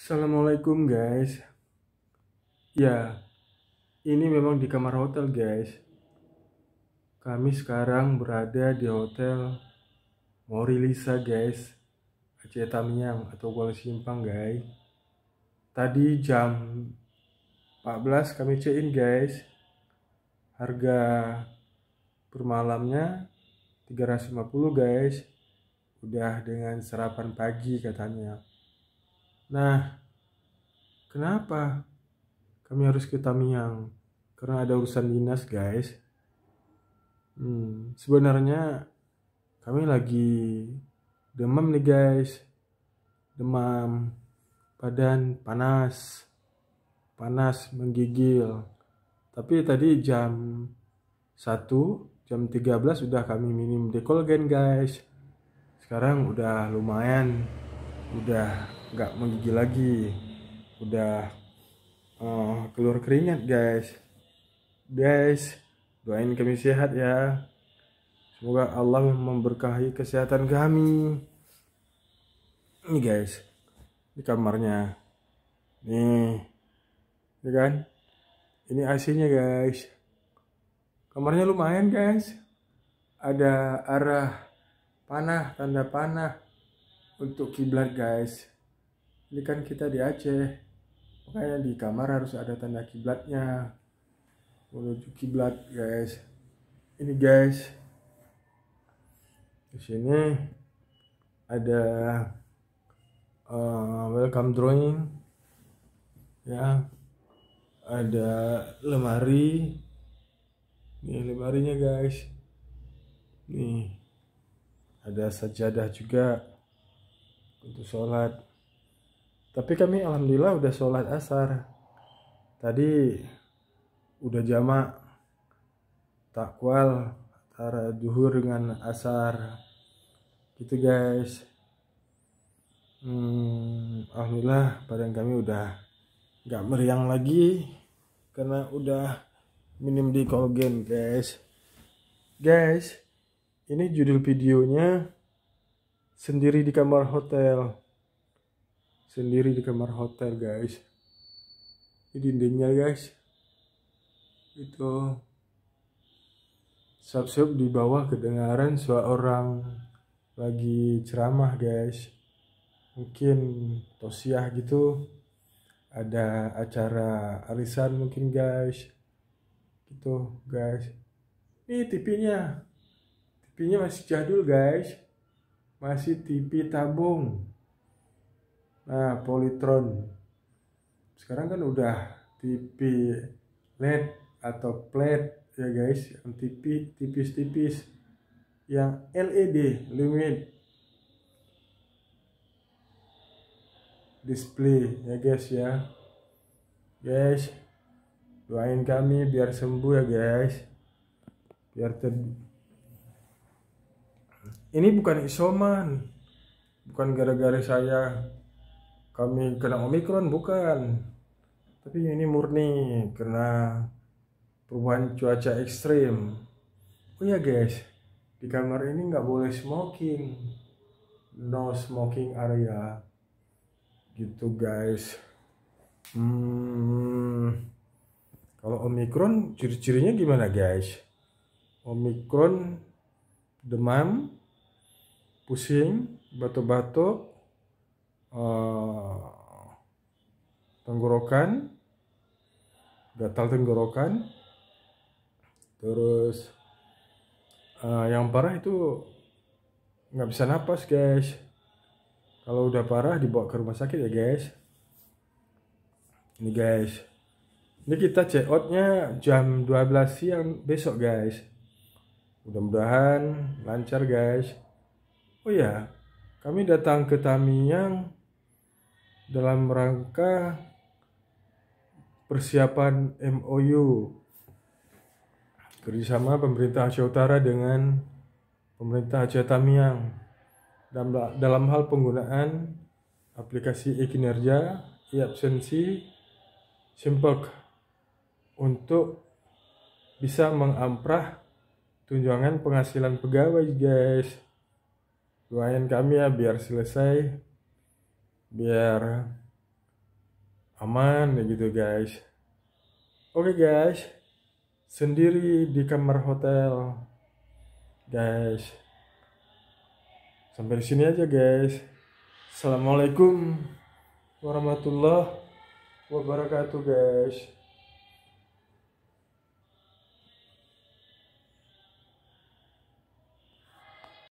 Assalamualaikum guys. Ya, ini memang di kamar hotel guys. Kami sekarang berada di hotel Morilisa guys, Aceh Tamiang atau Kuala Simpang guys. Tadi jam 14 kami check-in guys. Harga per malamnya 350 guys. Udah dengan sarapan pagi katanya. Nah, kenapa kami harus ke Tamiang? Karena ada urusan dinas guys. Sebenarnya kami lagi demam nih guys. Demam, badan panas menggigil. Tapi tadi jam 13 udah kami minum Dekolgen guys. Sekarang udah lumayan, udah nggak menggigil lagi, udah keluar keringat guys. Doain kami sehat ya. Semoga Allah memberkahi kesehatan kami. Ini guys, di kamarnya. Nih, ya kan? Ini AC-nya guys. Kamarnya lumayan guys. Ada arah panah, tanda panah untuk kiblat guys. Ini kan kita di Aceh, makanya di kamar harus ada tanda kiblatnya menuju kiblat guys. Ini guys, di sini ada welcome drawing ya, ada lemari. Nih lemarinya guys. Nih ada sajadah juga untuk sholat. Tapi kami alhamdulillah udah sholat asar tadi, udah jamak takwal antara zuhur dengan asar gitu guys. Alhamdulillah badan kami udah gak meriang lagi karena udah minum Dekolgen guys. Ini judul videonya sendiri di kamar hotel. Sendiri di kamar hotel guys. Ini dindingnya guys. Itu sub di bawah kedengaran suara orang lagi ceramah guys. Mungkin tausiah gitu. Ada acara arisan mungkin guys. Gitu guys. Ini TV-nya. TV-nya masih jadul guys. Masih TV tabung. Nah, Polytron. Sekarang kan udah TV LED atau flat ya guys, yang TV tipis-tipis, yang LED limit display ya guys ya. Guys, doain kami biar sembuh ya guys. Ini bukan isoman, bukan gara-gara kami kena Omikron, bukan. Tapi ini murni karena perubahan cuaca ekstrim. Oh ya guys, di kamar ini nggak boleh smoking, no smoking area gitu guys. Kalau Omikron ciri-cirinya gimana guys? Omikron demam, pusing, batuk-batuk, tenggorokan, gatal tenggorokan, terus yang parah itu nggak bisa napas guys. Kalau udah parah dibawa ke rumah sakit ya guys. Ini guys, ini kita check outnya jam 12 siang besok guys. Mudah-mudahan lancar guys. Oh ya, kami datang ke Tamiang dalam rangka persiapan MOU kerjasama pemerintah Aceh Utara dengan pemerintah Aceh Tamiang dalam hal penggunaan aplikasi e-kinerja, e-absensi, Simpek untuk bisa mengamprah tunjangan penghasilan pegawai guys. Doain kami ya biar selesai, biar aman ya gitu guys. Oke guys, sendiri di kamar hotel guys. Sampai di sini aja guys. Assalamualaikum warahmatullahi wabarakatuh guys.